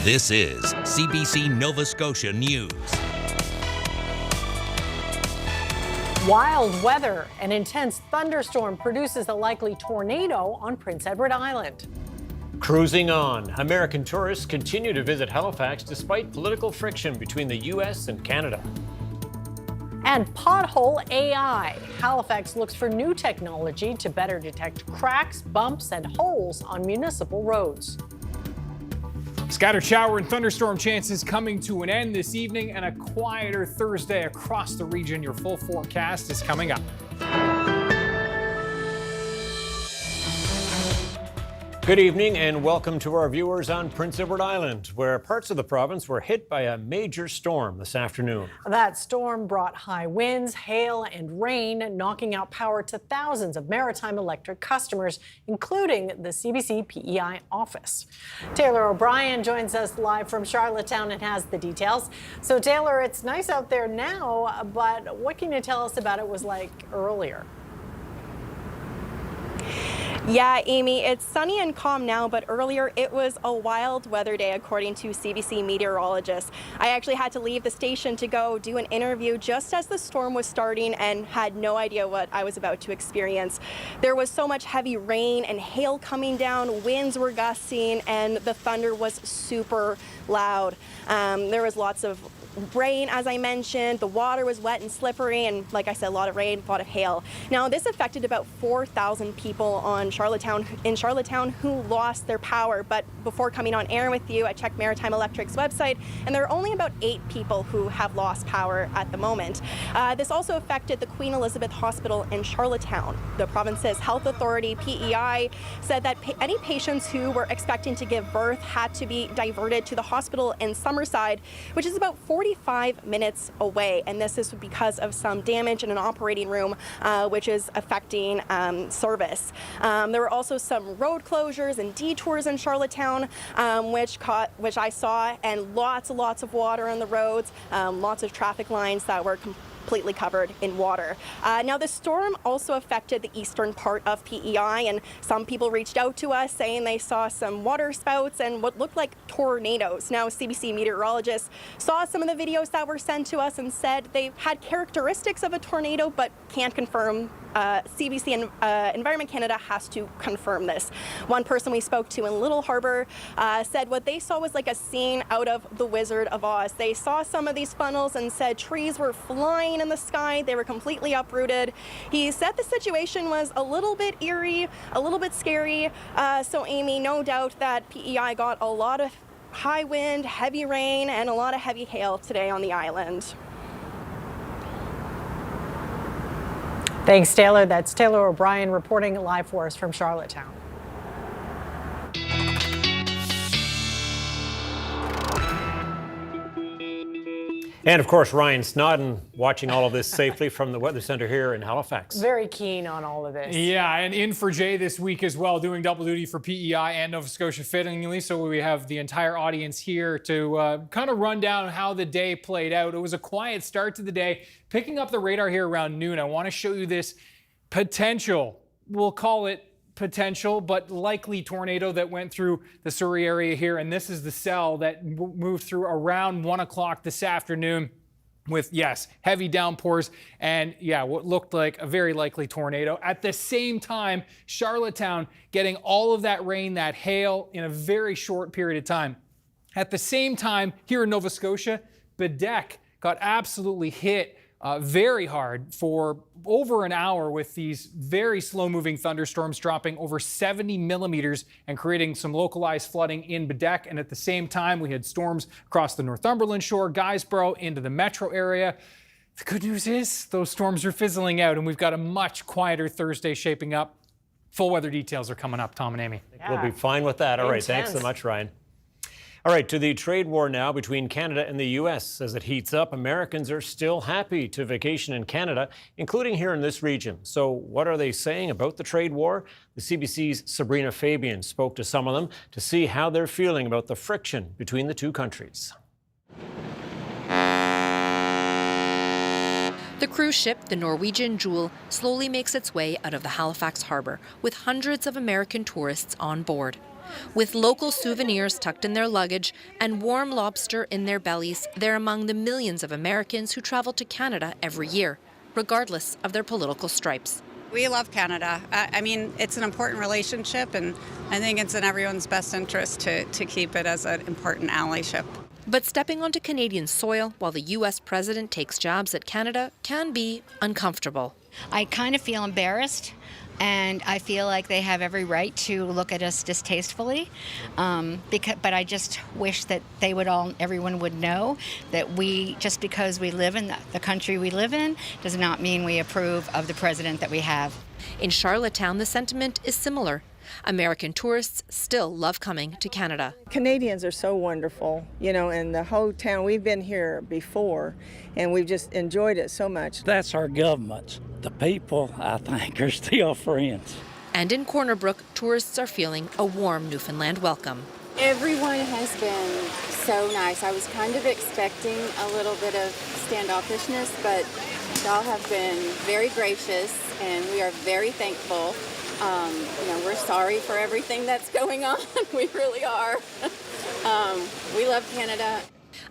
This is CBC Nova Scotia News. Wild weather. An intense thunderstorm produces a likely tornado on Prince Edward Island. Cruising on. American tourists continue to visit Halifax despite political friction between the U.S. and Canada. And pothole AI. Halifax looks for new technology to better detect cracks, bumps, and holes on municipal roads. Scattered shower and thunderstorm chances coming to an end this evening, and a quieter Thursday across the region. Your full forecast is coming up. Good evening and welcome to our viewers on Prince Edward Island, where parts of the province were hit by a major storm this afternoon. That storm brought high winds, hail, and rain, knocking out power to thousands of Maritime Electric customers, including the CBC PEI office. Taylor O'Brien joins us live from Charlottetown and has the details. So Taylor, it's nice out there now, but what can you tell us about it was like earlier? Yeah, Amy, it's sunny and calm now, but earlier it was a wild weather day, according to CBC meteorologist. I actually had to leave the station to go do an interview just as the storm was starting and had no idea what I was about to experience. There was so much heavy rain and hail coming down, winds were gusting, and the thunder was super loud. There was lots of rain, as I mentioned. The water was wet and slippery, and like I said, a lot of rain, a lot of hail. Now, this affected about 4,000 people in Charlottetown who lost their power. But before coming on air with you, I checked Maritime Electric's website, and there are only about 8 people who have lost power at the moment. This also affected the Queen Elizabeth Hospital in Charlottetown. The province's health authority, PEI, said that any patients who were expecting to give birth had to be diverted to the hospital in Summerside, which is about 45 minutes away, and this is because of some damage in an operating room, which is affecting service. There were also some road closures and detours in Charlottetown, which I saw, and lots of water on the roads, lots of traffic lines that were completely covered in water. Now, the storm also affected the eastern part of PEI, and some people reached out to us saying they saw some water spouts and what looked like tornadoes. Now, CBC meteorologists saw some of the videos that were sent to us and said they had characteristics of a tornado, but can't confirm. CBC and Environment Canada has to confirm this. One person we spoke to in Little Harbour said what they saw was like a scene out of The Wizard of Oz. They saw some of these funnels and said trees were flying in the sky. They were completely uprooted. He said the situation was a little bit eerie, a little bit scary. So Amy, no doubt that PEI got a lot of high wind, heavy rain, and a lot of heavy hail today on the island. Thanks, Taylor. That's Taylor O'Brien reporting live for us from Charlottetown. And of course, Ryan Snoddon watching all of this safely from the Weather Centre here in Halifax. Very keen on all of this. Yeah, and in for Jay this week as well, doing double duty for PEI and Nova Scotia fittingly. So we have the entire audience here to kind of run down how the day played out. It was a quiet start to the day. Picking up the radar here around noon, I want to show you this potential, we'll call it potential, but likely tornado that went through the Surrey area here. And this is the cell that moved through around 1 o'clock this afternoon with, yes, heavy downpours and, yeah, what looked like a very likely tornado. At the same time, Charlottetown getting all of that rain, that hail in a very short period of time. At the same time, here in Nova Scotia, Bedeque got absolutely hit very hard for over an hour with these very slow-moving thunderstorms dropping over 70 millimeters and creating some localized flooding in Bedeque. And at the same time, we had storms across the Northumberland shore, Guysborough, into the metro area. The good news is those storms are fizzling out, and we've got a much quieter Thursday shaping up. Full weather details are coming up, Tom and Amy. Yeah. We'll be fine with that. All right, thanks so much, Ryan. All right, to the trade war now between Canada and the U.S. As it heats up, Americans are still happy to vacation in Canada, including here in this region. So what are they saying about the trade war? The CBC's Sabrina Fabian spoke to some of them to see how they're feeling about the friction between the two countries. The cruise ship, the Norwegian Jewel, slowly makes its way out of the Halifax harbour with hundreds of American tourists on board. With local souvenirs tucked in their luggage and warm lobster in their bellies, they're among the millions of Americans who travel to Canada every year, regardless of their political stripes. We love Canada. I mean, it's an important relationship, and I think it's in everyone's best interest to keep it as an important allyship. But stepping onto Canadian soil while the U.S. president takes jabs at Canada can be uncomfortable. I kind of feel embarrassed, and I feel like they have every right to look at us distastefully. But I just wish that everyone would know that just because we live in the country we live in does not mean we approve of the president that we have. In Charlottetown, the sentiment is similar. American tourists still love coming to Canada. Canadians are so wonderful, and the whole town, we've been here before, and we've just enjoyed it so much. That's our government. The people, I think, are still friends. And in Corner Brook, tourists are feeling a warm Newfoundland welcome. Everyone has been so nice. I was kind of expecting a little bit of standoffishness, but y'all have been very gracious, and we are very thankful. We're sorry for everything that's going on. We really are. We love Canada.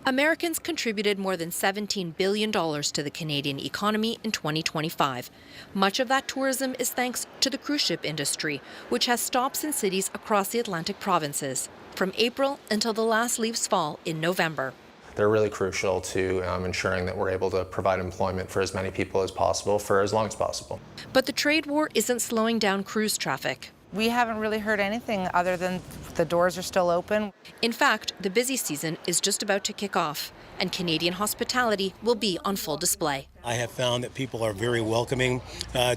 Americans contributed more than $17 billion to the Canadian economy in 2025. Much of that tourism is thanks to the cruise ship industry, which has stops in cities across the Atlantic provinces, from April until the last leaves fall in November. They're really crucial to ensuring that we're able to provide employment for as many people as possible for as long as possible. But the trade war isn't slowing down cruise traffic. We haven't really heard anything other than the doors are still open. In fact, the busy season is just about to kick off, and Canadian hospitality will be on full display. I have found that people are very welcoming,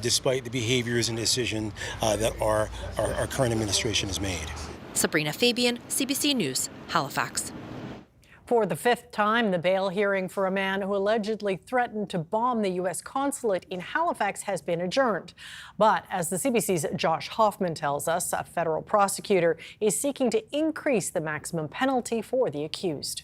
despite the behaviors and decisions that our current administration has made. Sabrina Fabian, CBC News, Halifax. For the fifth time, the bail hearing for a man who allegedly threatened to bomb the U.S. consulate in Halifax has been adjourned. But as the CBC's Josh Hoffman tells us, a federal prosecutor is seeking to increase the maximum penalty for the accused.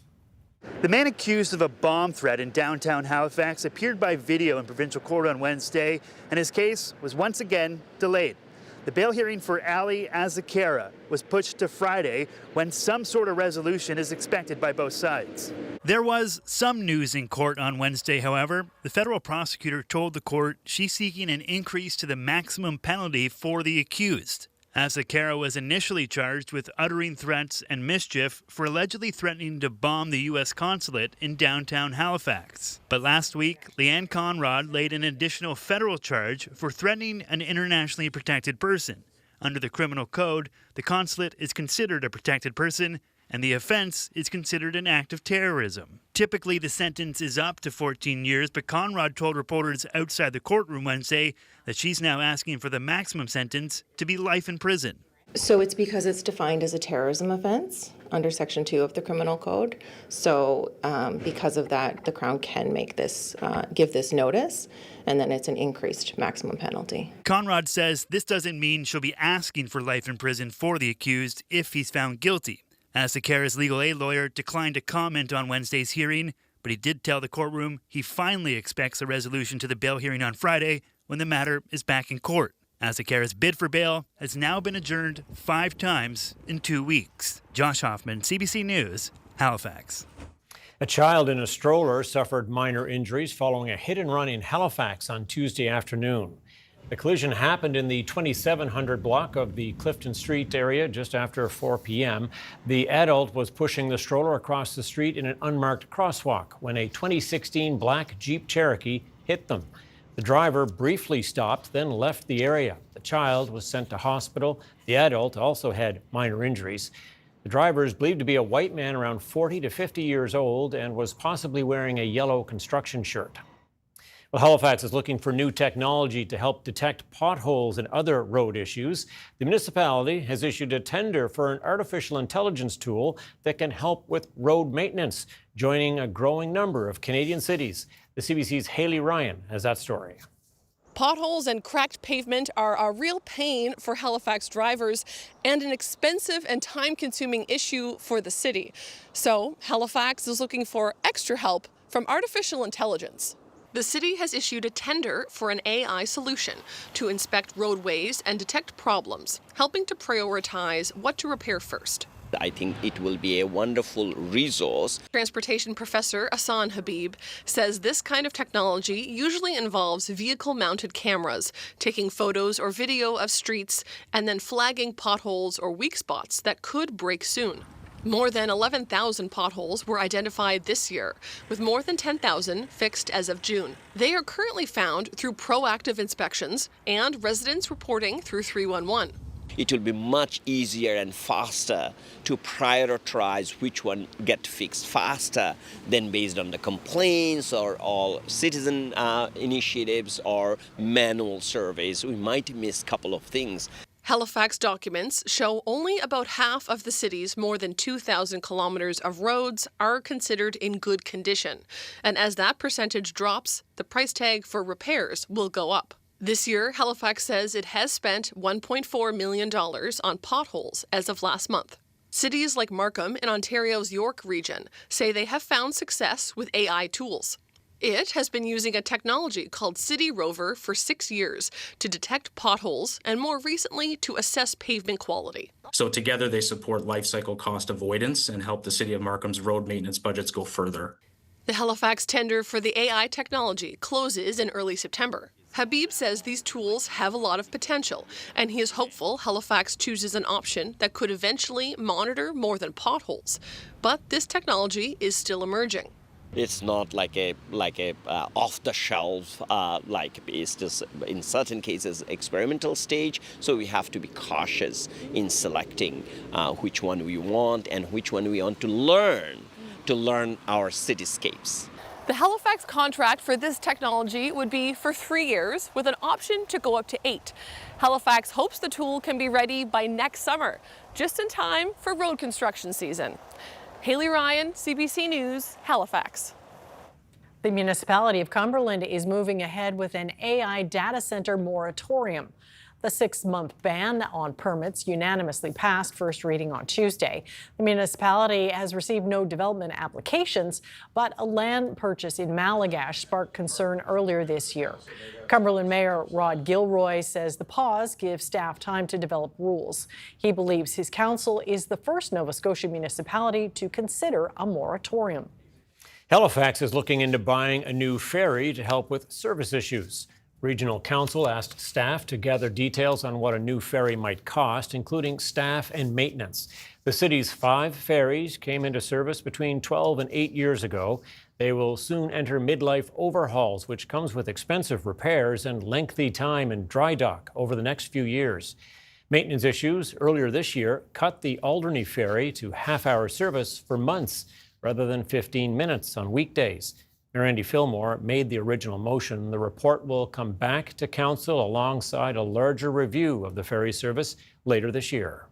The man accused of a bomb threat in downtown Halifax appeared by video in provincial court on Wednesday, and his case was once again delayed. The bail hearing for Ali Azakara was pushed to Friday, when some sort of resolution is expected by both sides. There was some news in court on Wednesday, however. The federal prosecutor told the court she's seeking an increase to the maximum penalty for the accused. Azakara was initially charged with uttering threats and mischief for allegedly threatening to bomb the U.S. consulate in downtown Halifax. But last week, Leanne Conrad laid an additional federal charge for threatening an internationally protected person. Under the criminal code, the consulate is considered a protected person, and the offense is considered an act of terrorism. Typically, the sentence is up to 14 years, but Conrad told reporters outside the courtroom Wednesday that she's now asking for the maximum sentence to be life in prison. So it's because it's defined as a terrorism offense under Section 2 of the Criminal Code. So because of that, the Crown can make this, give this notice, and then it's an increased maximum penalty. Conrad says this doesn't mean she'll be asking for life in prison for the accused if he's found guilty. Azakara's legal aid lawyer declined to comment on Wednesday's hearing, but he did tell the courtroom he finally expects a resolution to the bail hearing on Friday when the matter is back in court. Azakara's bid for bail has now been adjourned 5 times in 2 weeks. Josh Hoffman, CBC News, Halifax. A child in a stroller suffered minor injuries following a hit and run in Halifax on Tuesday afternoon. The collision happened in the 2700 block of the Clifton Street area just after 4 p.m. The adult was pushing the stroller across the street in an unmarked crosswalk when a 2016 black Jeep Cherokee hit them. The driver briefly stopped, then left the area. The child was sent to hospital. The adult also had minor injuries. The driver is believed to be a white man around 40 to 50 years old and was possibly wearing a yellow construction shirt. Well, Halifax is looking for new technology to help detect potholes and other road issues. The municipality has issued a tender for an artificial intelligence tool that can help with road maintenance, joining a growing number of Canadian cities. The CBC's Haley Ryan has that story. Potholes and cracked pavement are a real pain for Halifax drivers and an expensive and time-consuming issue for the city. So Halifax is looking for extra help from artificial intelligence. The city has issued a tender for an AI solution to inspect roadways and detect problems, helping to prioritize what to repair first. I think it will be a wonderful resource. Transportation professor Hassan Habib says this kind of technology usually involves vehicle-mounted cameras, taking photos or video of streets and then flagging potholes or weak spots that could break soon. More than 11,000 potholes were identified this year, with more than 10,000 fixed as of June. They are currently found through proactive inspections and residents reporting through 311. It will be much easier and faster to prioritize which one get fixed faster than based on the complaints or all citizen initiatives or manual surveys. We might miss a couple of things. Halifax documents show only about half of the city's more than 2,000 kilometres of roads are considered in good condition. And as that percentage drops, the price tag for repairs will go up. This year, Halifax says it has spent $1.4 million on potholes as of last month. Cities like Markham in Ontario's York region say they have found success with AI tools. It has been using a technology called City Rover for 6 years to detect potholes and more recently to assess pavement quality. So together they support life cycle cost avoidance and help the City of Markham's road maintenance budgets go further. The Halifax tender for the AI technology closes in early September. Habib says these tools have a lot of potential, and he is hopeful Halifax chooses an option that could eventually monitor more than potholes. But this technology is still emerging. It's not like a off the shelf, it's just in certain cases experimental stage. So we have to be cautious in selecting which one we want and which one we want to learn our cityscapes. The Halifax contract for this technology would be for 3 years with an option to go up to 8. Halifax hopes the tool can be ready by next summer, just in time for road construction season. Haley Ryan, CBC News, Halifax. The municipality of Cumberland is moving ahead with an AI data center moratorium. The 6-month ban on permits unanimously passed first reading on Tuesday. The municipality has received no development applications, but a land purchase in Malagash sparked concern earlier this year. Cumberland Mayor Rod Gilroy says the pause gives staff time to develop rules. He believes his council is the first Nova Scotia municipality to consider a moratorium. Halifax is looking into buying a new ferry to help with service issues. Regional Council asked staff to gather details on what a new ferry might cost, including staff and maintenance. The city's 5 ferries came into service between 12 and 8 years ago. They will soon enter midlife overhauls, which comes with expensive repairs and lengthy time in dry dock over the next few years. Maintenance issues earlier this year cut the Alderney ferry to half-hour service for months rather than 15 minutes on weekdays. Mayor Andy Fillmore made the original motion. The report will come back to council alongside a larger review of the ferry service later this year.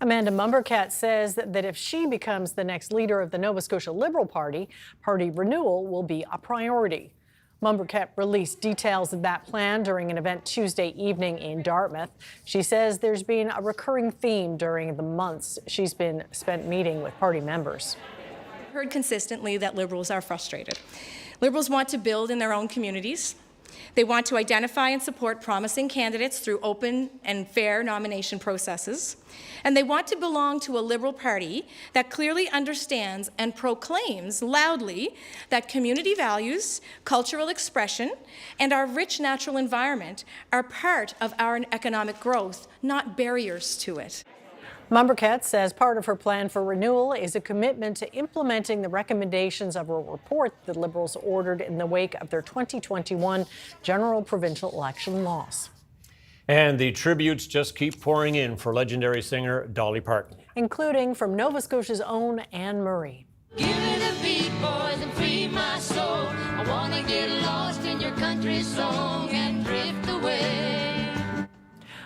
Amanda Mumbercat says that if she becomes the next leader of the Nova Scotia Liberal Party, party renewal will be a priority. Mumbercat released details of that plan during an event Tuesday evening in Dartmouth. She says there's been a recurring theme during the months she's been spent meeting with party members. Heard consistently that Liberals are frustrated. Liberals want to build in their own communities. They want to identify and support promising candidates through open and fair nomination processes. And they want to belong to a Liberal Party that clearly understands and proclaims loudly that community values, cultural expression, and our rich natural environment are part of our economic growth, not barriers to it. Mumbercat says part of her plan for renewal is a commitment to implementing the recommendations of a report the Liberals ordered in the wake of their 2021 general provincial election loss. And the tributes just keep pouring in for legendary singer Dolly Parton, including from Nova Scotia's own Anne Murray. Give me the beat, boys, and free my soul. I want to get lost in your country song and drift away.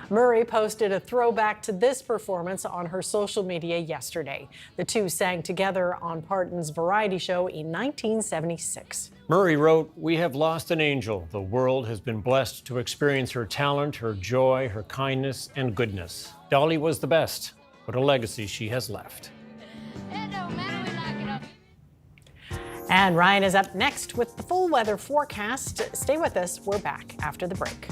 Murray posted a throwback to this performance on her social media yesterday. The two sang together on Parton's variety show in 1976. Murray wrote, "We have lost an angel. The world has been blessed to experience her talent, her joy, her kindness, and goodness. Dolly was the best. What a legacy she has left." And Ryan is up next with the full weather forecast. Stay with us. We're back after the break.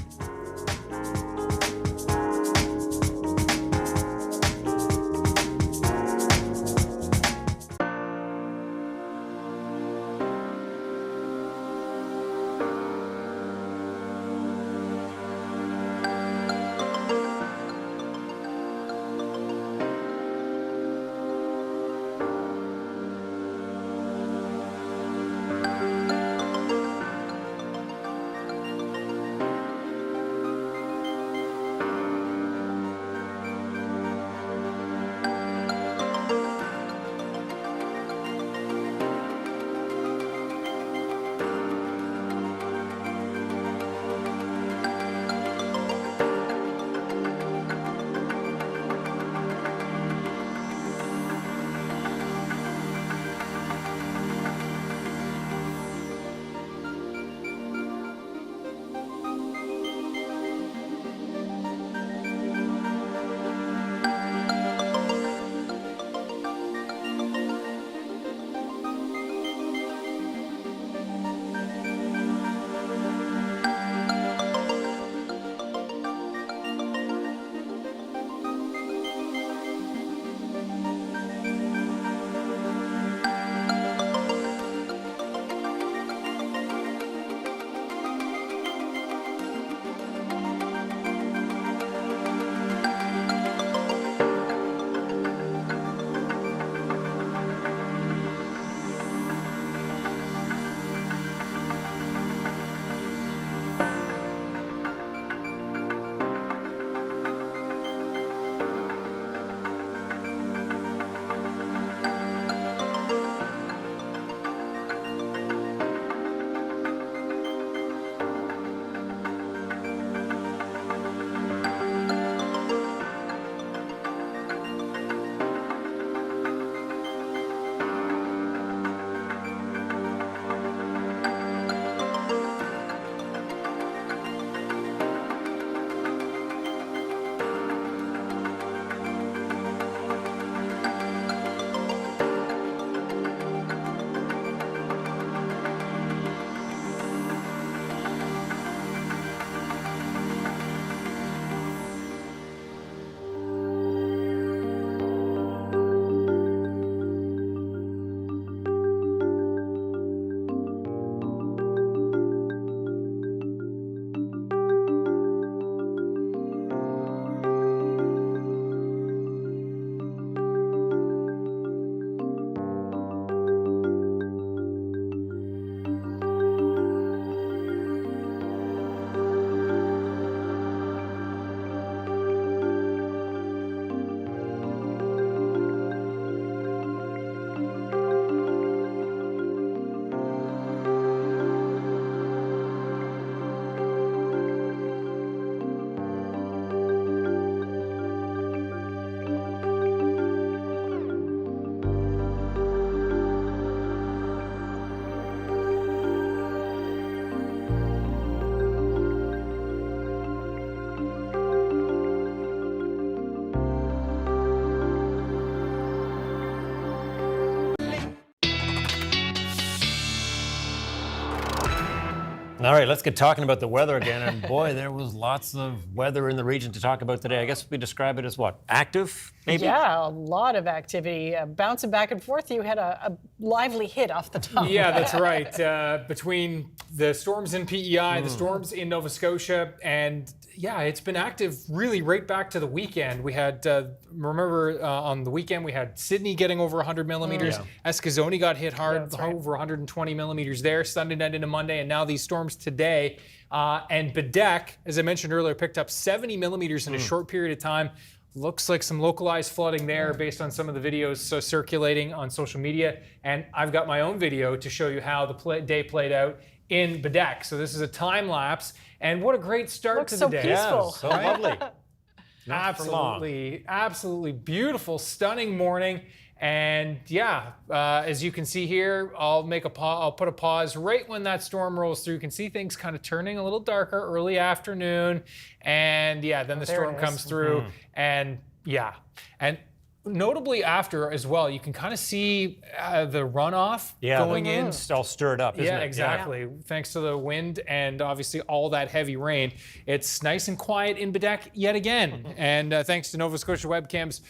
All right, let's get talking about the weather again. And boy, there was lots of weather in the region to talk about today. I guess we describe it as what? Active, maybe? Yeah, a lot of activity. Bouncing back and forth, you had a lively hit off the top. Yeah, that's right. Between the storms in PEI, the storms in Nova Scotia, and yeah, it's been active really right back to the weekend. We had, remember on the weekend, we had Sydney getting over 100 millimeters. Eskazoni got hit hard, over 120 millimeters there, Sunday night into Monday, and now these storms today. And Bedeque, as I mentioned earlier, picked up 70 millimeters in a short period of time. Looks like some localized flooding there based on some of the videos circulating on social media. And I've got my own video to show you how the day played out in Bedeque. So this is a time lapse. And what a great start to the day. Peaceful. Yeah, so lovely. Absolutely beautiful, stunning morning. And yeah, as you can see here, I'll put a pause right when that storm rolls through. You can see things kind of turning a little darker early afternoon. And yeah, then the storm comes through. And yeah, and notably after as well, you can kind of see the runoff going in. It's all stirred up, isn't it? Yeah, exactly. Thanks to the wind and obviously all that heavy rain. It's nice and quiet in Bedeque yet again. And thanks to Nova Scotia webcams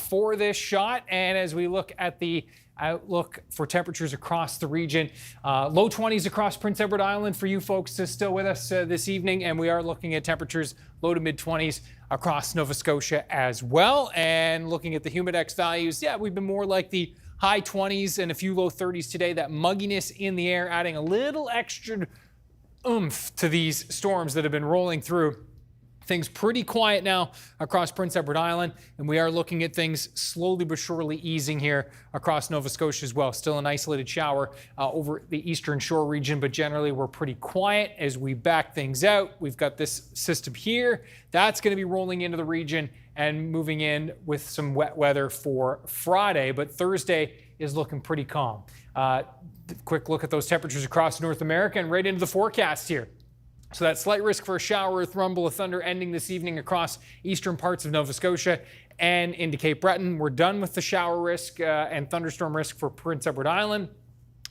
for this shot. And as we look at the outlook for temperatures across the region, low 20s across Prince Edward Island for you folks still with us this evening. And we are looking at temperatures low to mid 20s across Nova Scotia as well. And looking at the humidex values, we've been more like the high 20s and a few low 30s today. That mugginess in the air adding a little extra oomph to these storms that have been rolling through. Things pretty quiet now across Prince Edward Island, and we are looking at things slowly but surely easing here across Nova Scotia as well. Still an isolated shower over the eastern shore region, but generally we're pretty quiet as we back things out. We've got this system here that's going to be rolling into the region and moving in with some wet weather for Friday, but Thursday is looking pretty calm. Quick look at those temperatures across North America and right into the forecast here. So that slight risk for a shower with rumble of thunder ending this evening across eastern parts of Nova Scotia and into Cape Breton. We're done with the shower risk and thunderstorm risk for Prince Edward Island.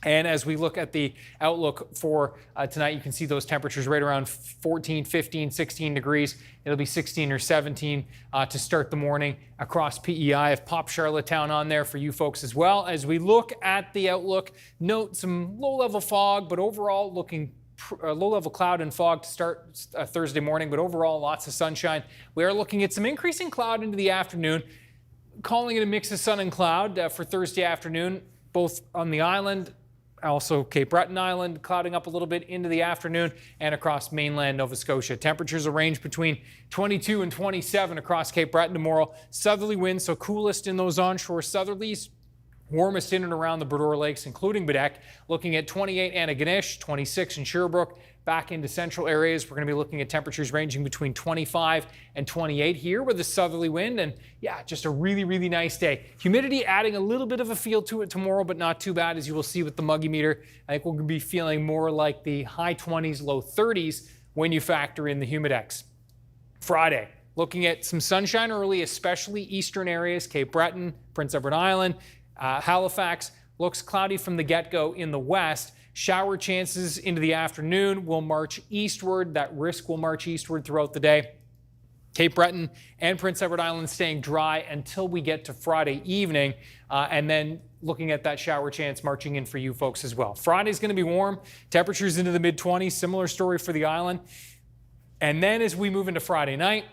And as we look at the outlook for tonight, you can see those temperatures right around 14, 15, 16 degrees. It'll be 16 or 17 to start the morning across PEI. I've popped Charlottetown on there for you folks as well. As we look at the outlook, note some low-level fog, but overall looking low-level cloud and fog to start Thursday morning, but overall lots of sunshine. We are looking at some increasing cloud into the afternoon, calling it a mix of sun and cloud for Thursday afternoon, both on the island, also Cape Breton Island, clouding up a little bit into the afternoon and across mainland Nova Scotia. Temperatures will range between 22 and 27 across Cape Breton tomorrow. Southerly winds, so coolest in those onshore southerlies. Warmest in and around the Bredor Lakes, including Bedeque, looking at 28 Antigonish, 26 in Sherbrooke. Back into central areas, we're going to be looking at temperatures ranging between 25 and 28 here with a southerly wind. And just a really, really nice day. Humidity adding a little bit of a feel to it tomorrow, but not too bad, as you will see with the muggy meter. I think we're going to be feeling more like the high 20s, low 30s when you factor in the humidex. Friday, looking at some sunshine early, especially eastern areas, Cape Breton, Prince Edward Island. Halifax looks cloudy from the get-go in the west. Shower chances into the afternoon will march eastward. That risk will march eastward throughout the day. Cape Breton and Prince Edward Island staying dry until we get to Friday evening, and then looking at that shower chance marching in for you folks as well. Friday's going to be warm. Temperatures into the mid-20s. Similar story for the island. And then as we move into Friday night,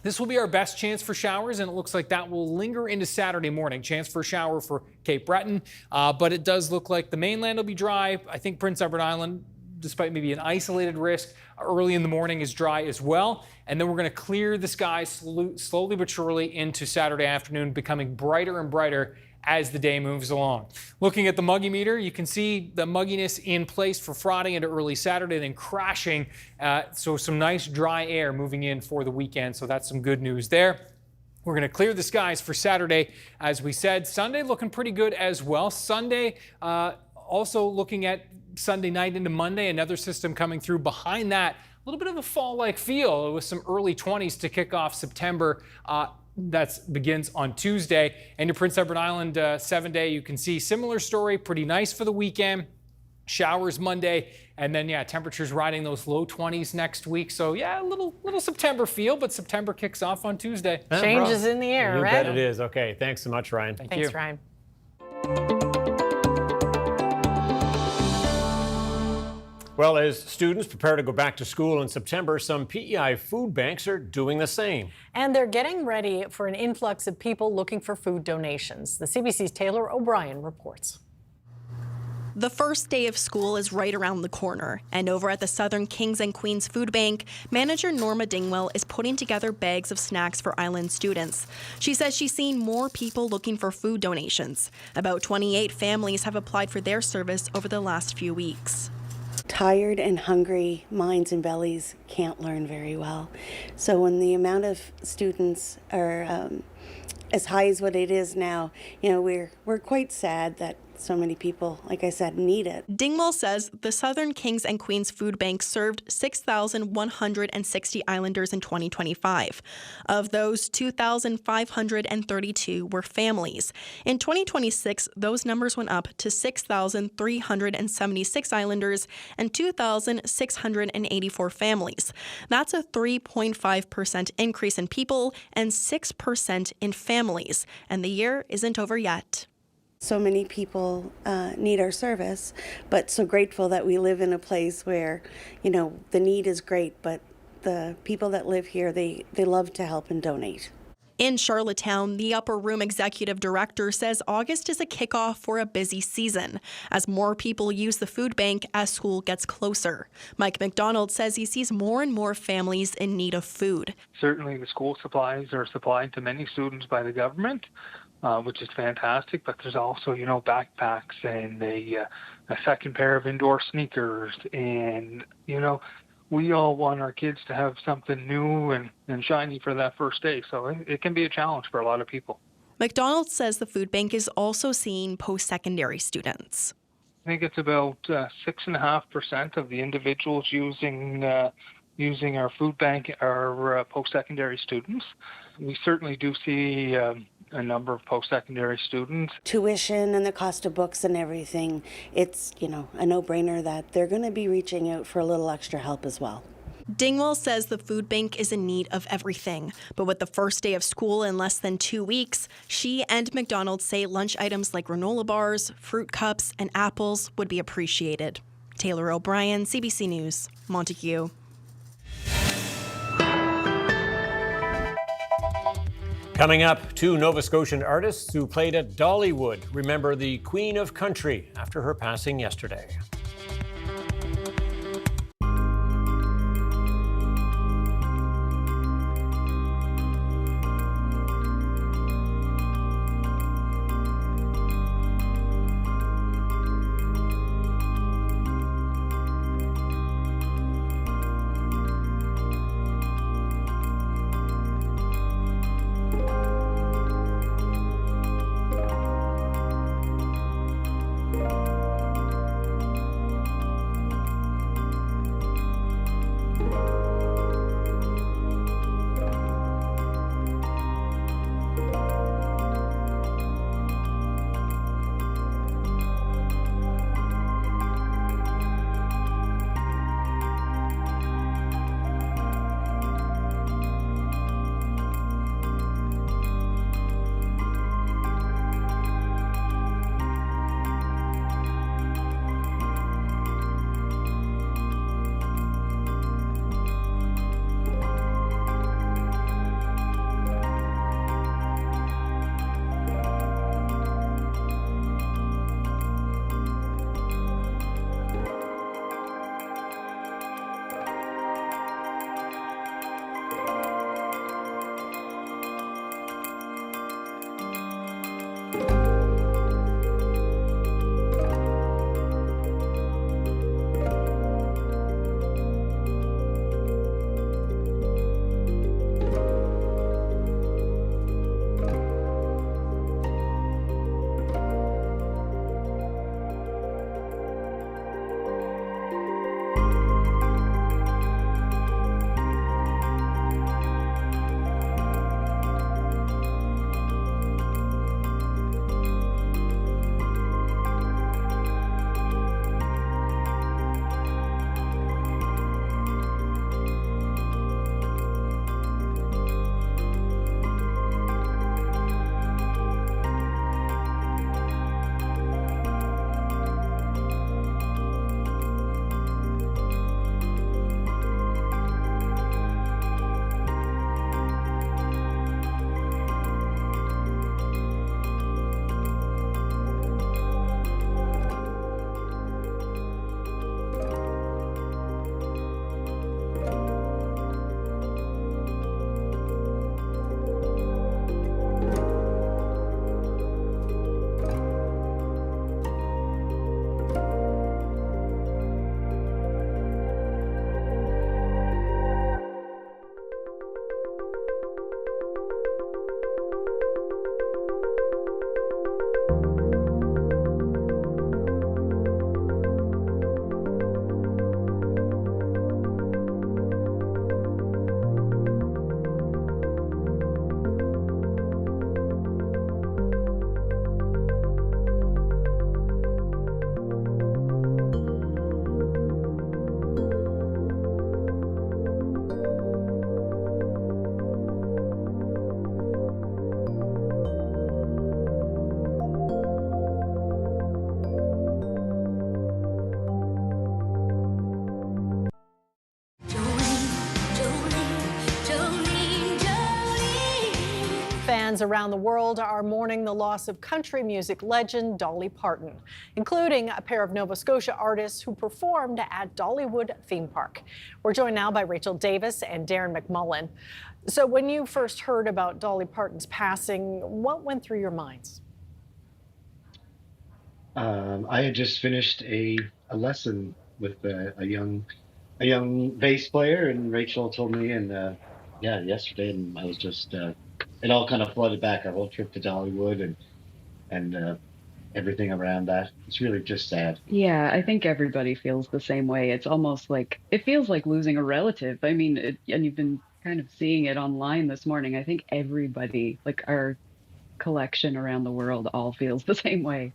this will be our best chance for showers, and it looks like that will linger into Saturday morning. Chance for a shower for Cape Breton, but it does look like the mainland will be dry. I think Prince Edward Island, despite maybe an isolated risk, early in the morning is dry as well. And then we're going to clear the skies slowly but surely into Saturday afternoon, becoming brighter and brighter as the day moves along. Looking at the muggy meter, you can see the mugginess in place for Friday into early Saturday, then crashing. So some nice dry air moving in for the weekend. So that's some good news there. We're going to clear the skies for Saturday, as we said. Sunday looking pretty good as well. Sunday, also looking at Sunday night into Monday, another system coming through behind that. A little bit of a fall-like feel with some early 20s to kick off September. That begins on Tuesday. And your Prince Edward Island 7-day, you can see similar story, pretty nice for the weekend. Showers Monday, and then temperatures riding those low 20s next week. So a little September feel, but September kicks off on Tuesday. Changes in the air, right? You bet it is. Okay, thanks so much, Ryan. Thanks, Ryan. Well, as students prepare to go back to school in September, some PEI food banks are doing the same. And they're getting ready for an influx of people looking for food donations. The CBC's Taylor O'Brien reports. The first day of school is right around the corner, and over at the Southern Kings and Queens Food Bank, manager Norma Dingwell is putting together bags of snacks for island students. She says she's seen more people looking for food donations. About 28 families have applied for their service over the last few weeks. Tired and hungry minds and bellies can't learn very well. So when the amount of students are as high as what it is now, we're quite sad that so many people, like I said, need it. Dingwall says the Southern Kings and Queens Food Bank served 6,160 Islanders in 2025. Of those, 2,532 were families. In 2026, those numbers went up to 6,376 Islanders and 2,684 families. That's a 3.5% increase in people and 6% in families. And the year isn't over yet. So many people need our service, but so grateful that we live in a place where, the need is great, but the people that live here, they love to help and donate. In Charlottetown, the Upper Room executive director says August is a kickoff for a busy season as more people use the food bank as school gets closer. Mike McDonald says he sees more and more families in need of food. Certainly the school supplies are supplied to many students by the government, which is fantastic, but there's also, backpacks and a second pair of indoor sneakers, and, we all want our kids to have something new and shiny for that first day, so it can be a challenge for a lot of people. McDonald says the food bank is also seeing post-secondary students. I think it's about 6.5% of the individuals using our food bank are post-secondary students. We certainly do see a number of post-secondary students. Tuition and the cost of books and everything, it's, a no-brainer that they're going to be reaching out for a little extra help as well. Dingwall says the food bank is in need of everything, but with the first day of school in less than 2 weeks, she and McDonald say lunch items like granola bars, fruit cups, and apples would be appreciated. Taylor O'Brien, CBC News, Montague. Coming up, 2 Nova Scotian artists who played at Dollywood remember the Queen of Country after her passing yesterday. Fans around the world are mourning the loss of country music legend Dolly Parton, including a pair of Nova Scotia artists who performed at Dollywood theme park. We're joined now by Rachel Davis and Darren McMullen. So when you first heard about Dolly Parton's passing, what went through your minds? I had just finished a lesson with a young bass player, and Rachel told me, and yesterday, and I was just it all kind of flooded back. Our whole trip to Dollywood and everything around that. It's really just sad. Yeah, I think everybody feels the same way. It's almost like it feels like losing a relative. I mean, and you've been kind of seeing it online this morning. I think everybody, like our collection around the world, all feels the same way.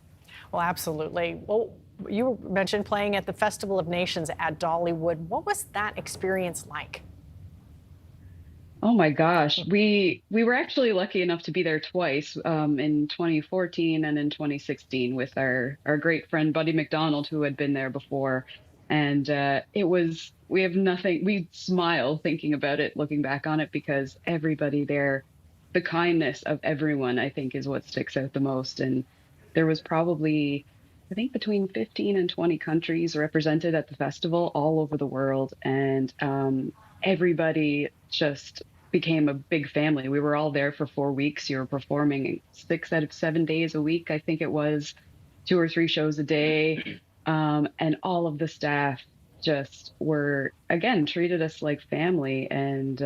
Well, absolutely. Well, you mentioned playing at the Festival of Nations at Dollywood. What was that experience like? Oh my gosh, we were actually lucky enough to be there twice, in 2014 and in 2016 with our great friend Buddy McDonald, who had been there before, and we smile thinking about it, looking back on it, because everybody there, the kindness of everyone, I think, is what sticks out the most. And there was probably, I think, between 15 and 20 countries represented at the festival all over the world. And everybody just became a big family. We were all there for 4 weeks. You were performing 6 out of 7 days a week. I think it was 2 or 3 shows a day. And all of the staff just were, again, treated us like family, and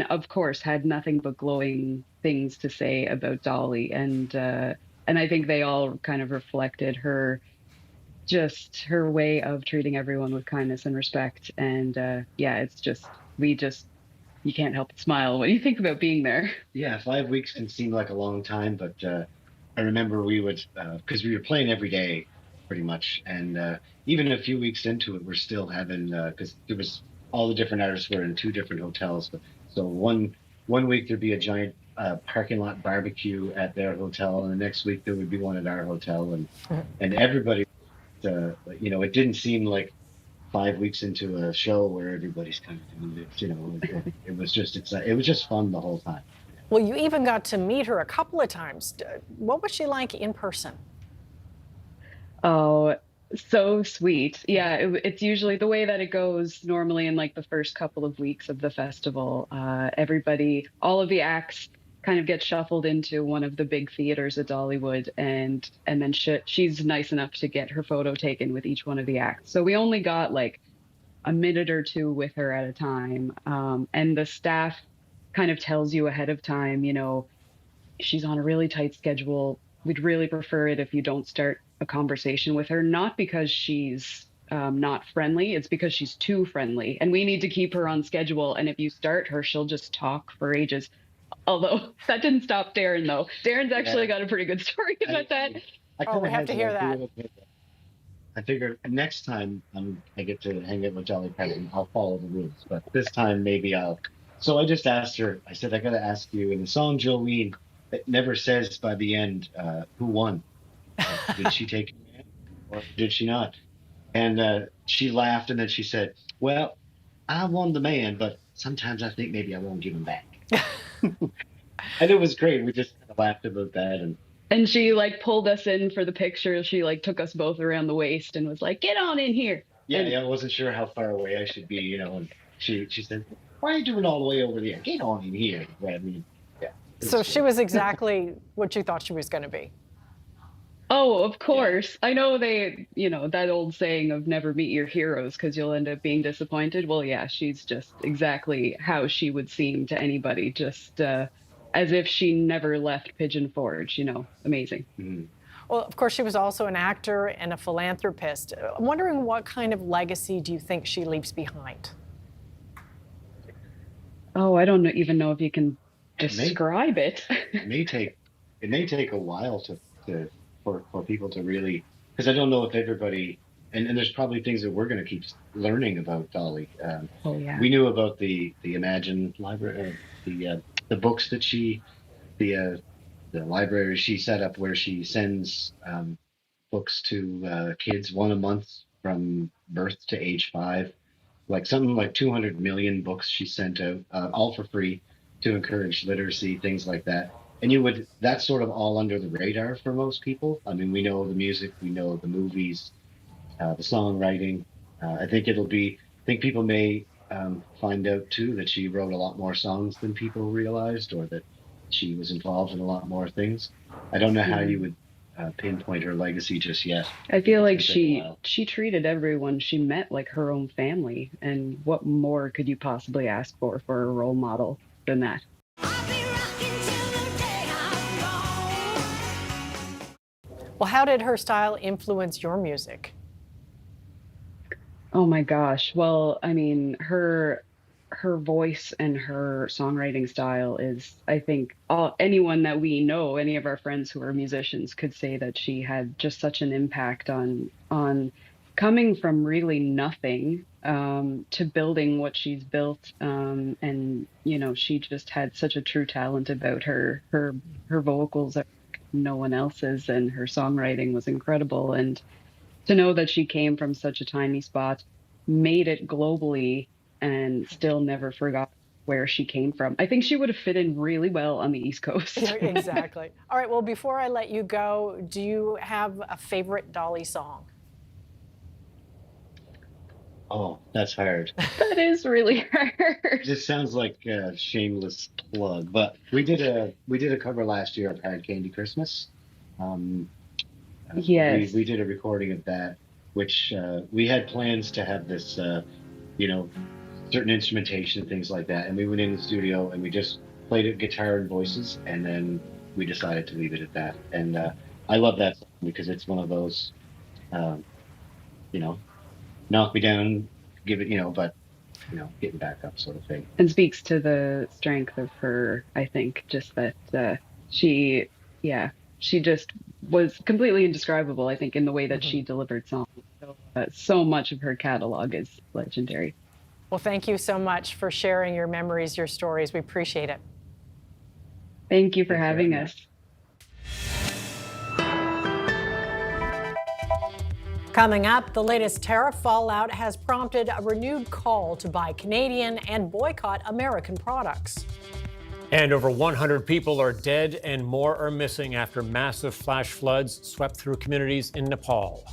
of course had nothing but glowing things to say about Dolly. And I think they all kind of reflected her way of treating everyone with kindness and respect. And it's just, you can't help but smile when you think about being there. Yeah, 5 weeks can seem like a long time, but I remember we would, because we were playing every day pretty much, and even a few weeks into it, we're still having, because there was all the different artists were in 2 different hotels. So one week there'd be a giant parking lot barbecue at their hotel, and the next week there would be one at our hotel, and everybody, it didn't seem like 5 weeks into a show where everybody's kind of doing it. It was just exciting. It was just fun the whole time. Well, you even got to meet her a couple of times. What was she like in person? Oh, so sweet. Yeah, it's usually the way that it goes normally in like the first couple of weeks of the festival. All of the acts kind of get shuffled into one of the big theaters at Dollywood, and then she's nice enough to get her photo taken with each one of the acts. So we only got like a minute or 2 with her at a time, and the staff kind of tells you ahead of time, she's on a really tight schedule. We'd really prefer it if you don't start a conversation with her, not because she's not friendly, it's because she's too friendly, and we need to keep her on schedule. And if you start her, she'll just talk for ages. Although that didn't stop Darren, though. Darren's actually got a pretty good story about that. We have to hear that. I figured next time I get to hang out with Dolly Parton, I'll follow the rules. But this time maybe I'll. So I just asked her. I said, I got to ask you. In the song Jolene, it never says by the end who won. Did she take it or did she not? And she laughed, and then she said, "Well, I won the man, but sometimes I think maybe I won't give him back." And it was great. We just kind of laughed about that, and she like pulled us in for the picture. She like took us both around the waist and was like, "Get on in here." Yeah, I wasn't sure how far away I should be, And she said, "Why are you doing all the way over there? Get on in here." I mean, yeah. So she was exactly what you thought she was going to be. Oh, of course. Yeah. I know that old saying of never meet your heroes because you'll end up being disappointed. Well, yeah, she's just exactly how she would seem to anybody, just as if she never left Pigeon Forge, amazing. Mm-hmm. Well, of course, she was also an actor and a philanthropist. I'm wondering, what kind of legacy do you think she leaves behind? Oh, I don't even know if you can describe it. It may take a while for people to really, because I don't know if everybody, and there's probably things that we're going to keep learning about Dolly. We knew about the Imagine library, the books that the library she set up where she sends books to kids, 1 a month from birth to age 5, like something like 200 million books she sent out, all for free to encourage literacy, things like that. and that's sort of all under the radar for most people. I mean, we know the music, we know the movies, the songwriting. I think people may find out too that she wrote a lot more songs than people realized, or that she was involved in a lot more things. I don't know how you would pinpoint her legacy just yet. I feel like It's gonna take a while. she treated everyone she met like her own family, and what more could you possibly ask for a role model than that? Well, how did her style influence your music? Oh my gosh. Well, I mean, her voice and her songwriting style is, I think, anyone that we know, any of our friends who are musicians could say that she had just such an impact on coming from really nothing to building what she's built. And she just had such a true talent about her. Her vocals are like no one else's, and her songwriting was incredible. And to know that she came from such a tiny spot, made it globally, and still never forgot where she came from. I think she would have fit in really well on the East Coast. Yeah, exactly. All right, well, before I let you go, do you have a favorite Dolly song? Oh, that's hard. That is really hard. This sounds like a shameless plug, but we did a cover last year of Hard Candy Christmas. Yes. We did a recording of that, which we had plans to have this, certain instrumentation, things like that. And we went in the studio and we just played it guitar and voices, and then we decided to leave it at that. And I love that song because it's one of those, knock me down, give it, but getting back up sort of thing. And speaks to the strength of her, I think, just that she just was completely indescribable, I think, in the way that she delivered songs. So much of her catalog is legendary. Well, thank you so much for sharing your memories, your stories. We appreciate it. Thank you for having us. Coming up, the latest tariff fallout has prompted a renewed call to buy Canadian and boycott American products. And over 100 people are dead and more are missing after massive flash floods swept through communities in Nepal.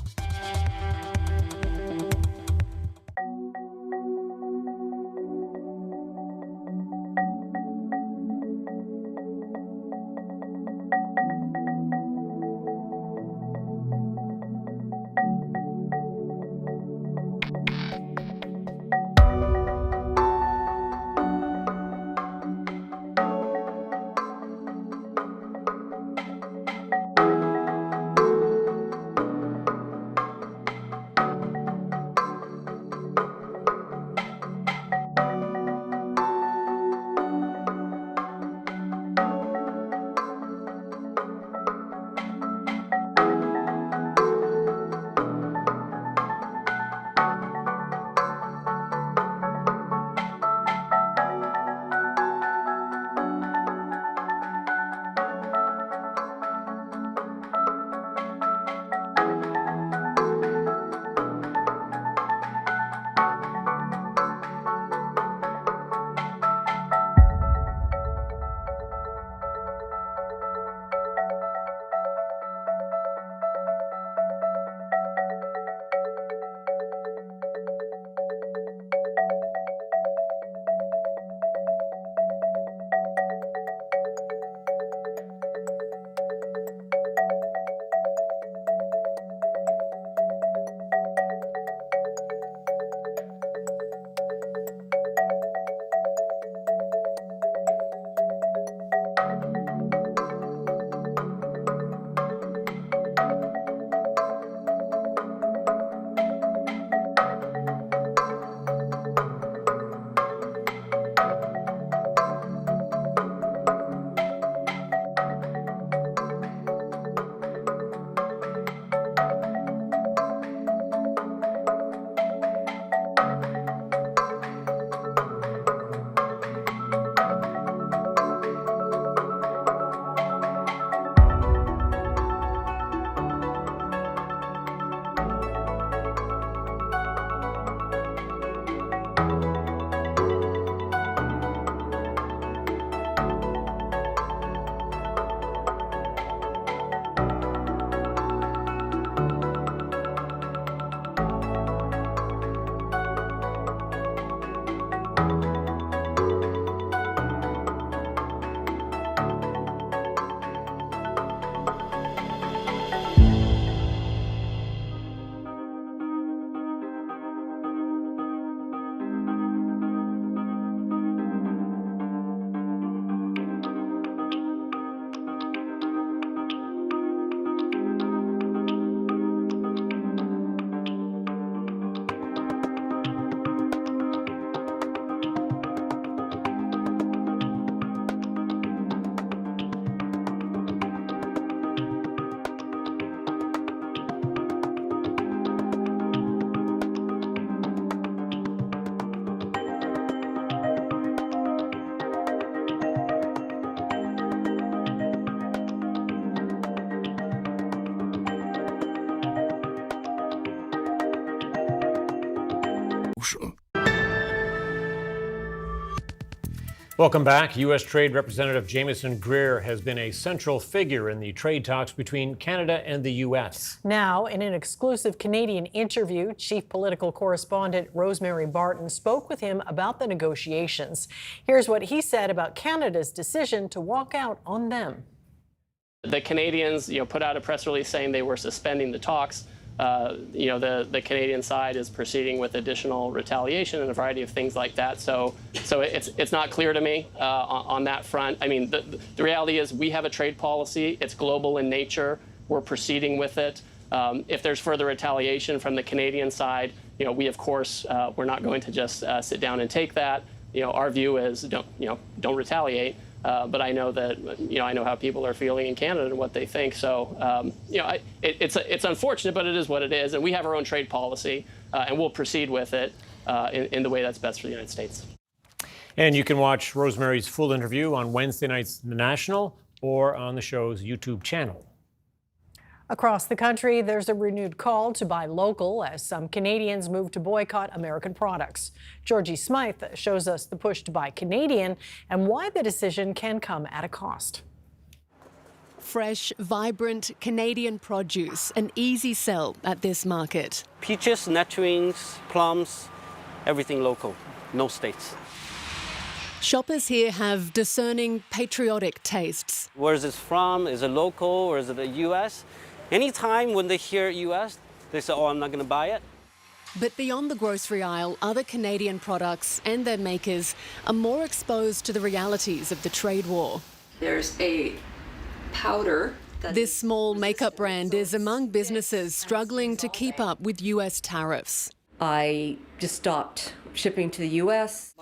solution. Welcome back. U.S. Trade Representative Jamieson Greer has been a central figure in the trade talks between Canada and the U.S. Now, in an exclusive Canadian interview, Chief Political Correspondent Rosemary Barton spoke with him about the negotiations. Here's what he said about Canada's decision to walk out on them. The Canadians, put out a press release saying they were suspending the talks. The Canadian side is proceeding with additional retaliation and a variety of things like that. So it's not clear to me on that front. I mean, the reality is we have a trade policy. It's global in nature. We're proceeding with it. If there's further retaliation from the Canadian side, we of course we're not going to just sit down and take that. Our view is don't retaliate. But I know that I know how people are feeling in Canada and what they think. So it's unfortunate, but it is what it is. And we have our own trade policy, and we'll proceed with it in the way that's best for the United States. And you can watch Rosemary's full interview on Wednesday night's The National or on the show's YouTube channel. Across the country, there's a renewed call to buy local as some Canadians move to boycott American products. Georgie Smythe shows us the push to buy Canadian and why the decision can come at a cost. Fresh, vibrant Canadian produce, an easy sell at this market. Peaches, nectarines, plums, everything local, no states. Shoppers here have discerning, patriotic tastes. Where is this from? Is it local or is it the U.S.? Anytime when they hear U.S., they say, oh, I'm not going to buy it. But beyond the grocery aisle, other Canadian products and their makers are more exposed to the realities of the trade war. There's a powder. This small makeup brand is among businesses struggling to keep up with U.S. tariffs. I just stopped shipping to the U.S.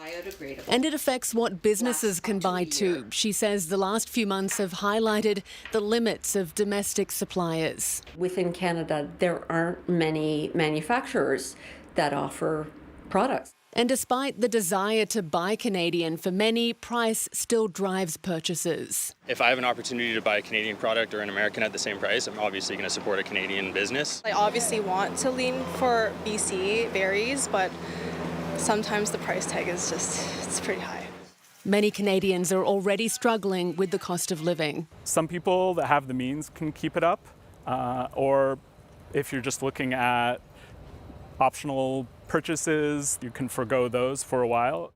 And it affects what businesses can buy too. She says the last few months have highlighted the limits of domestic suppliers. Within Canada, there aren't many manufacturers that offer products. And despite the desire to buy Canadian, for many, price still drives purchases. If I have an opportunity to buy a Canadian product or an American at the same price, I'm obviously going to support a Canadian business. I obviously want to lean for BC berries, but sometimes the price tag is it's pretty high. Many Canadians are already struggling with the cost of living. Some people that have the means can keep it up, or if you're just looking at optional purchases, you can forgo those for a while.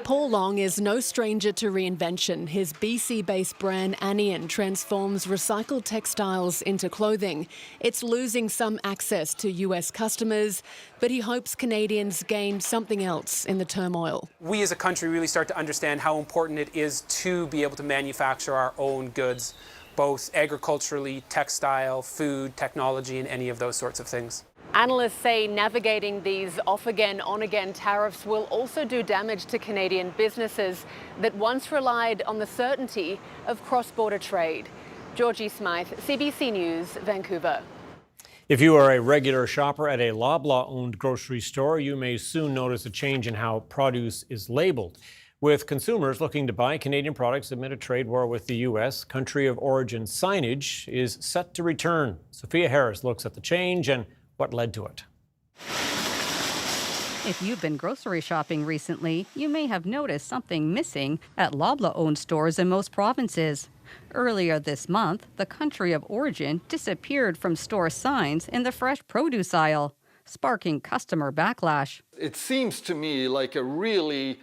Paul Long is no stranger to reinvention. His BC-based brand Anian transforms recycled textiles into clothing. It's losing some access to US customers, but he hopes Canadians gain something else in the turmoil. We as a country really start to understand how important it is to be able to manufacture our own goods, both agriculturally, textile, food, technology, and any of those sorts of things. Analysts say navigating these off-again, on-again tariffs will also do damage to Canadian businesses that once relied on the certainty of cross-border trade. Georgie Smythe, CBC News, Vancouver. If you are a regular shopper at a Loblaw-owned grocery store, you may soon notice a change in how produce is labeled. With consumers looking to buy Canadian products amid a trade war with the U.S., country of origin signage is set to return. Sophia Harris looks at the change and what led to it. If you've been grocery shopping recently, you may have noticed something missing at Loblaw-owned stores in most provinces. Earlier this month, the country of origin disappeared from store signs in the fresh produce aisle, sparking customer backlash. It seems to me like a really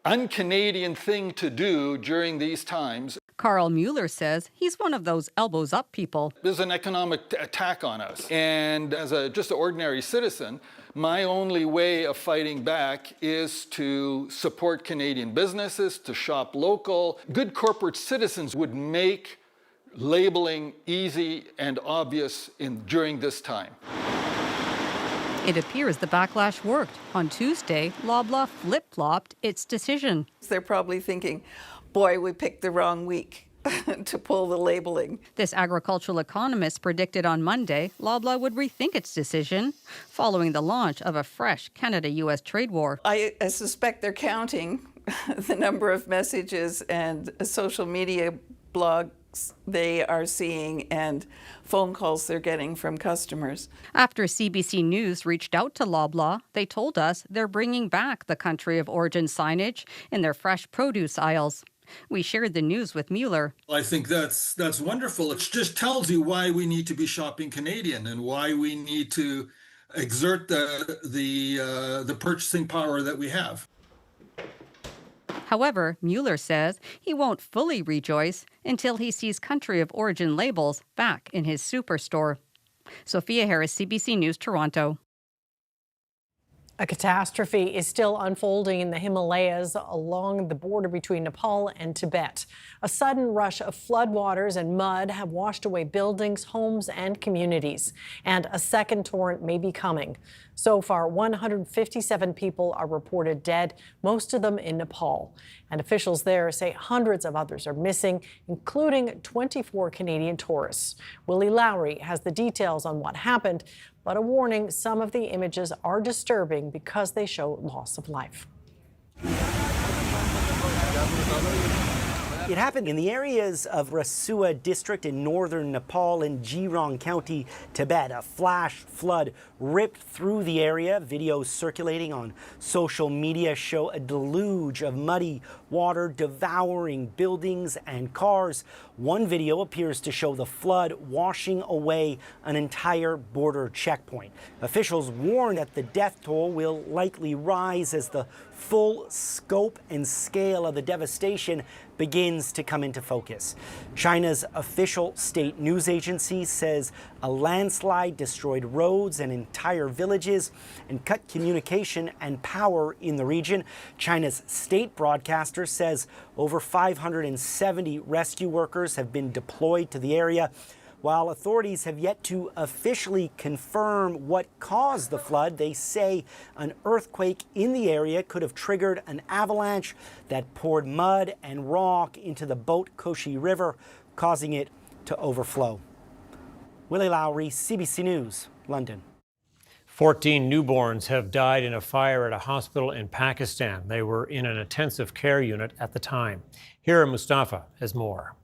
un-Canadian thing to do during these times. Carl Mueller says he's one of those elbows up people. There's an economic attack on us. And as just an ordinary citizen, my only way of fighting back is to support Canadian businesses, to shop local. Good corporate citizens would make labeling easy and obvious during this time. It appears the backlash worked. On Tuesday, Loblaw flip-flopped its decision. They're probably thinking, boy, we picked the wrong week to pull the labeling. This agricultural economist predicted on Monday Loblaw would rethink its decision following the launch of a fresh Canada-U.S. trade war. I suspect they're counting the number of messages and social media blog they are seeing and phone calls they're getting from customers. After CBC News reached out to Loblaw, they told us they're bringing back the country of origin signage in their fresh produce aisles. We shared the news with Mueller. I think that's wonderful. It just tells you why we need to be shopping Canadian and why we need to exert the purchasing power that we have. However, Mueller says he won't fully rejoice until he sees country of origin labels back in his superstore. Sophia Harris, CBC News, Toronto. A catastrophe is still unfolding in the Himalayas along the border between Nepal and Tibet. A sudden rush of floodwaters and mud have washed away buildings, homes, and communities. And a second torrent may be coming. So far, 157 people are reported dead, most of them in Nepal. And officials there say hundreds of others are missing, including 24 Canadian tourists. Willie Lowry has the details on what happened, but a warning, some of the images are disturbing because they show loss of life. It happened in the areas of Rasua district in northern Nepal and Jirong County, Tibet. A flash flood ripped through the area. Videos circulating on social media show a deluge of muddy water devouring buildings and cars. One video appears to show the flood washing away an entire border checkpoint. Officials warn that the death toll will likely rise as the full scope and scale of the devastation begins to come into focus. China's official state news agency says a landslide destroyed roads and entire villages and cut communication and power in the region. China's state broadcaster says over 570 rescue workers have been deployed to the area. While authorities have yet to officially confirm what caused the flood, they say an earthquake in the area could have triggered an avalanche that poured mud and rock into the Boat Koshi River, causing it to overflow. Willie Lowry, CBC News, London. 14 newborns have died in a fire at a hospital in Pakistan. They were in an intensive care unit at the time. Hira Mustafa has more.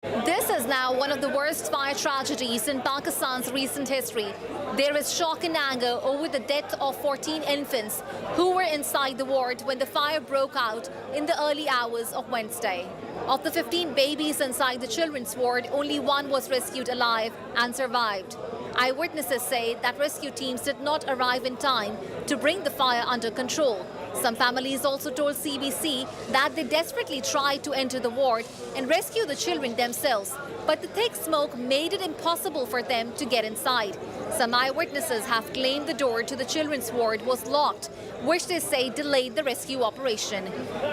This is now one of the worst fire tragedies in Pakistan's recent history. There is shock and anger over the death of 14 infants who were inside the ward when the fire broke out in the early hours of Wednesday. Of the 15 babies inside the children's ward, only one was rescued alive and survived. Eyewitnesses say that rescue teams did not arrive in time to bring the fire under control. Some families also told CBC that they desperately tried to enter the ward and rescue the children themselves, but the thick smoke made it impossible for them to get inside. Some eyewitnesses have claimed the door to the children's ward was locked, which they say delayed the rescue operation.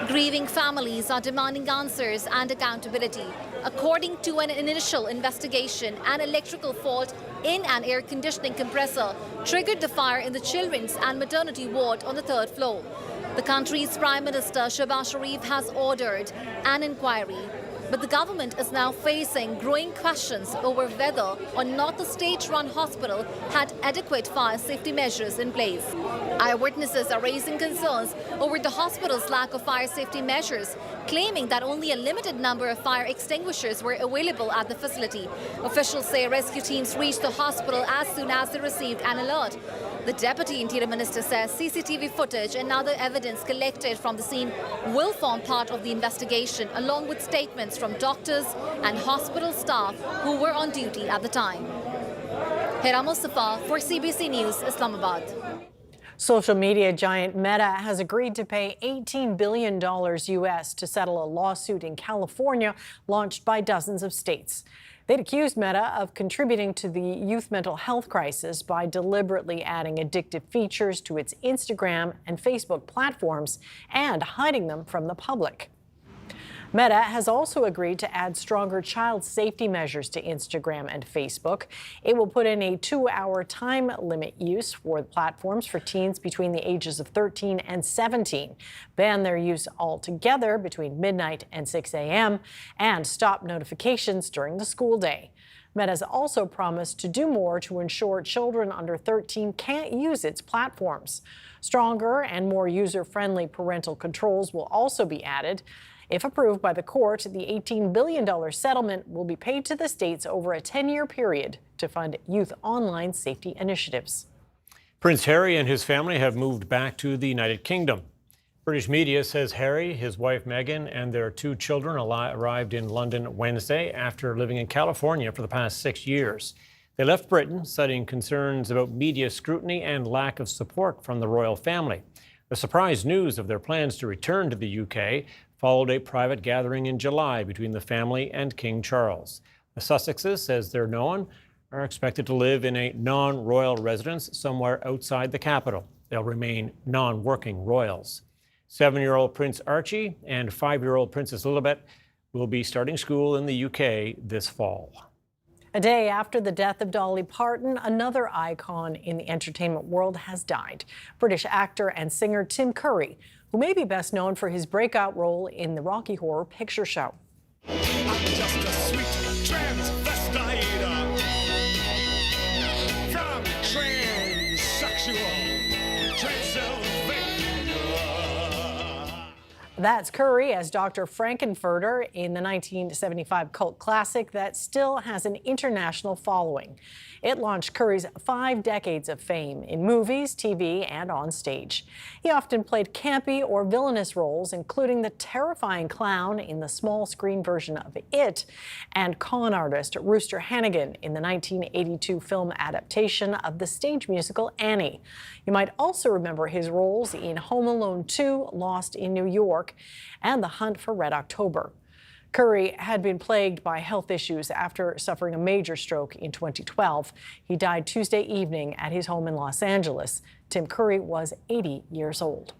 Grieving families are demanding answers and accountability. According to an initial investigation, an electrical fault in an air conditioning compressor triggered the fire in the children's and maternity ward on the 3rd floor. The country's Prime Minister Shehbaz Sharif has ordered an inquiry, but the government is now facing growing questions over whether or not the state-run hospital had adequate fire safety measures in place. Eyewitnesses are raising concerns over the hospital's lack of fire safety measures, claiming that only a limited number of fire extinguishers were available at the facility. Officials say rescue teams reached the hospital as soon as they received an alert. The Deputy Interior Minister says CCTV footage and other evidence collected from the scene will form part of the investigation, along with statements from doctors and hospital staff who were on duty at the time. Hira Mustafa for CBC News, Islamabad. Social media giant Meta has agreed to pay $18 billion US to settle a lawsuit in California launched by dozens of states. They'd accused Meta of contributing to the youth mental health crisis by deliberately adding addictive features to its Instagram and Facebook platforms and hiding them from the public. Meta has also agreed to add stronger child safety measures to Instagram and Facebook. It will put in a 2-hour time limit use for the platforms for teens between the ages of 13 and 17, ban their use altogether between midnight and 6 a.m., and stop notifications during the school day. Meta has also promised to do more to ensure children under 13 can't use its platforms. Stronger and more user-friendly parental controls will also be added. If approved by the court, the $18 billion settlement will be paid to the states over a 10-year period to fund youth online safety initiatives. Prince Harry and his family have moved back to the United Kingdom. British media says Harry, his wife Meghan, and their 2 children arrived in London Wednesday after living in California for the past 6 years. They left Britain, citing concerns about media scrutiny and lack of support from the royal family. The surprise news of their plans to return to the UK followed a private gathering in July between the family and King Charles. The Sussexes, as they're known, are expected to live in a non-royal residence somewhere outside the capital. They'll remain non-working royals. 7-year-old Prince Archie and 5-year-old Princess Lilibet will be starting school in the UK this fall. A day after the death of Dolly Parton, another icon in the entertainment world has died. British actor and singer Tim Curry, who may be best known for his breakout role in the Rocky Horror Picture Show. I'm just a sweet transvestite from transsexual Transylvania. That's Curry as Dr. Frankenfurter in the 1975 cult classic that still has an international following. It launched Curry's 5 decades of fame in movies, TV, and on stage. He often played campy or villainous roles, including the terrifying clown in the small screen version of It and con artist Rooster Hannigan in the 1982 film adaptation of the stage musical Annie. You might also remember his roles in Home Alone 2, Lost in New York, and The Hunt for Red October. Curry had been plagued by health issues after suffering a major stroke in 2012. He died Tuesday evening at his home in Los Angeles. Tim Curry was 80 years old.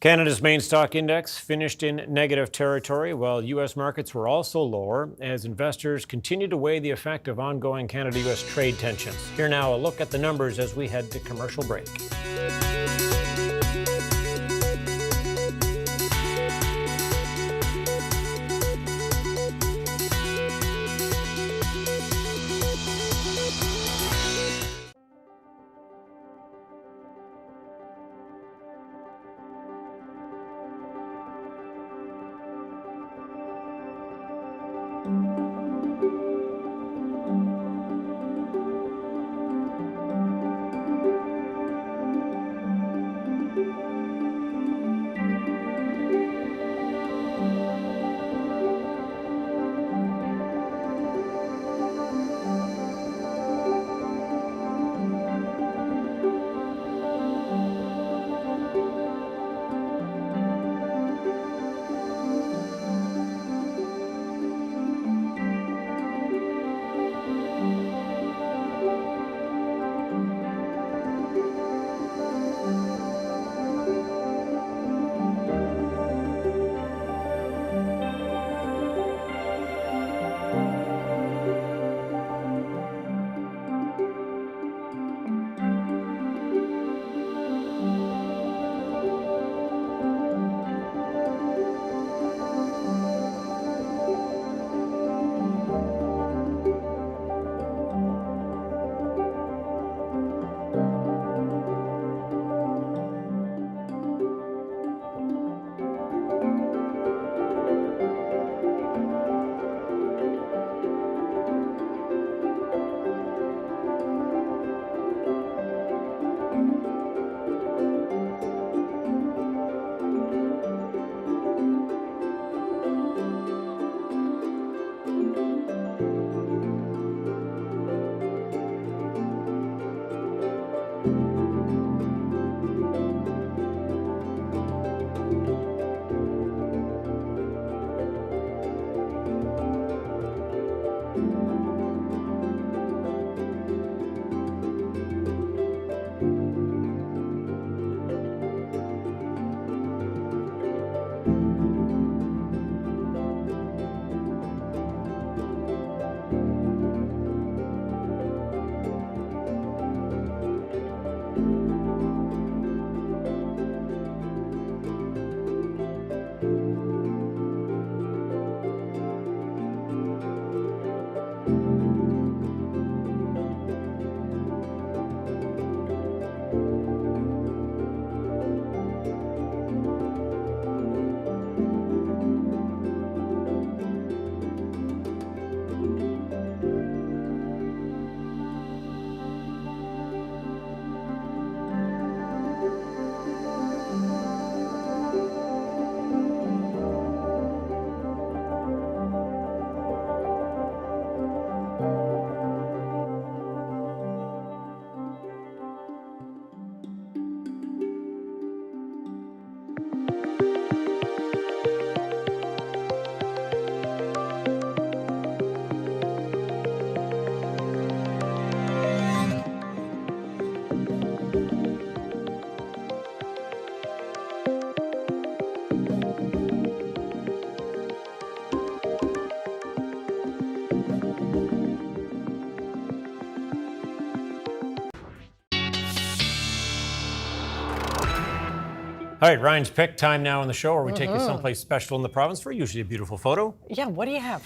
Canada's main stock index finished in negative territory, while U.S. markets were also lower as investors continue to weigh the effect of ongoing Canada-U.S. trade tensions. Here now, a look at the numbers as we head to commercial break. All right, Ryan's pick time now on the show, where we take you someplace special in the province for usually a beautiful photo. Yeah, what do you have?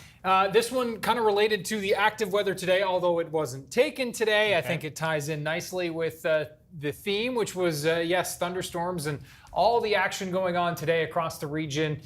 This one kind of related to the active weather today, although it wasn't taken today. I think it ties in nicely with the theme, which was, yes, thunderstorms and all the action going on today across the region.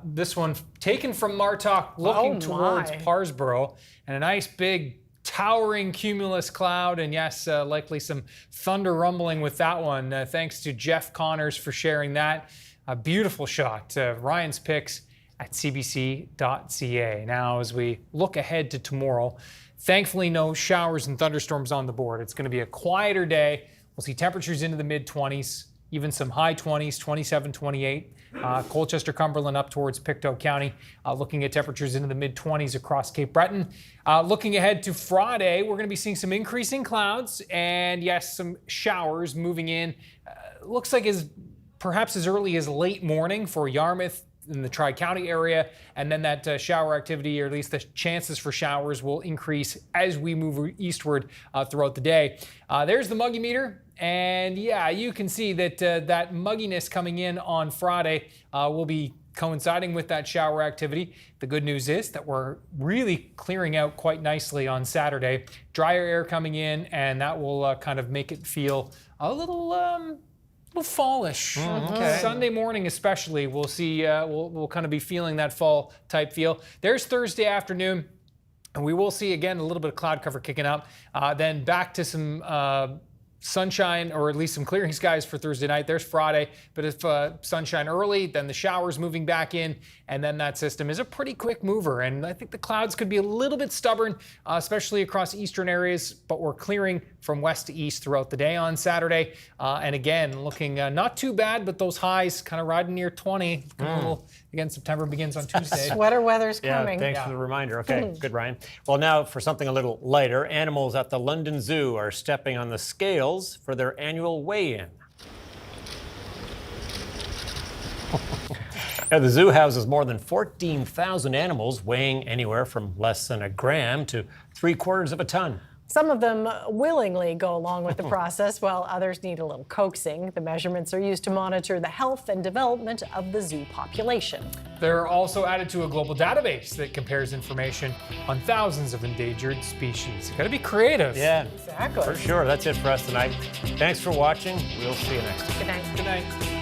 This one taken from Martok, looking towards Parsborough, and a nice big towering cumulus cloud, and yes, likely some thunder rumbling with that one. Thanks to Jeff Connors for sharing that. A beautiful shot. Ryan's picks at cbc.ca. Now, as we look ahead to tomorrow, thankfully no showers and thunderstorms on the board. It's going to be a quieter day. We'll see temperatures into the mid-20s, even some high 20s, 27, 28. Colchester, Cumberland up towards Pictou County, looking at temperatures into the mid-20s across Cape Breton. Looking ahead to Friday, we're going to be seeing some increasing clouds and, yes, some showers moving in. Looks like perhaps as early as late morning for Yarmouth in the Tri-County area, and then that shower activity, or at least the chances for showers, will increase as we move eastward throughout the day. There's the muggy meter. And yeah, you can see that that mugginess coming in on Friday will be coinciding with that shower activity. The good news is that we're really clearing out quite nicely on Saturday. Drier air coming in, and that will kind of make it feel a little fallish. Sunday morning especially, we'll see, we'll kind of be feeling that fall type feel. There's Thursday afternoon, and we will see again a little bit of cloud cover kicking up. Then back to some sunshine, or at least some clearing skies for Thursday night. There's Friday, but if sunshine early, then the showers moving back in, and then that system is a pretty quick mover. And I think the clouds could be a little bit stubborn, especially across eastern areas, but we're clearing from west to east throughout the day on Saturday. And again, looking not too bad, but those highs kind of riding near 20. Again, September begins on Tuesday. Sweater weather's coming. Thanks for the reminder. Okay, good, Ryan. Well, now for something a little lighter, animals at the London Zoo are stepping on the scales for their annual weigh-in. Now, the zoo houses more than 14,000 animals weighing anywhere from less than a gram to 3/4 of a ton. Some of them willingly go along with the process, while others need a little coaxing. The measurements are used to monitor the health and development of the zoo population. They're also added to a global database that compares information on thousands of endangered species. Got to be creative. Yeah, exactly. For sure. That's it for us tonight. Thanks for watching. We'll see you next time. Good night. Good night.